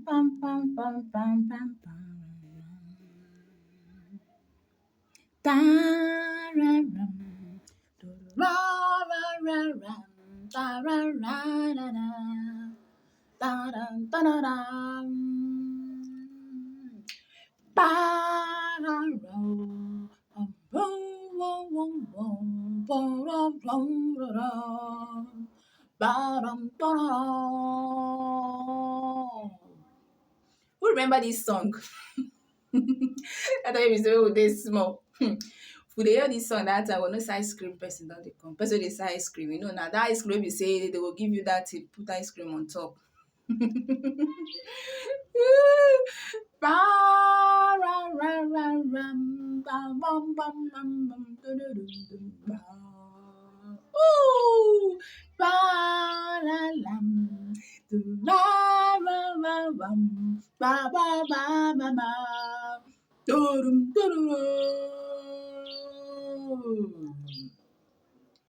pam pam pam pam pam pam. Da-ra-ram, do-ra-ra-ra-ram, da-ra-ra-ra-ra, da-da-da-da-dam, ba-ra-ro, bum-bum-bum-bum, ba-ram-dum-da-dam, ba-dam-da-dam. Who remember this song? That time we say, oh, they small. We dey hear this song that time, we no say ice cream person don dey come. Person dey sell ice cream. You know na that ice cream be say they go give you that tip, put ice cream on top. Ba-ra-ra-ra-ram, ba-bam-bam-bam-bam, do-do-do-do, ba. Ooh, ba-la-lam, do-la-ra-ra-ram, ba-ba-ba-ba-ba, do-dum-do-do-do.